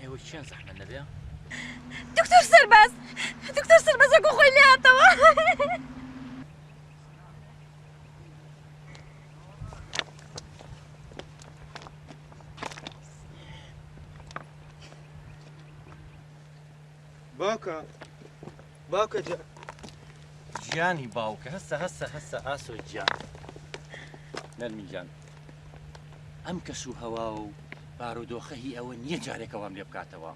ئێوە چیان زەحمەت نەبێ دکتۆر سەربەز ئەگۆ خۆی لێ هاتەوە باوکە گیانی باوکە هەسە ئاسۆ گیان نەرمی گیان ئەم کەس و هەوا و بارودۆخە هی ئەوە نییە جارێکەوەم لێ بکاتەوە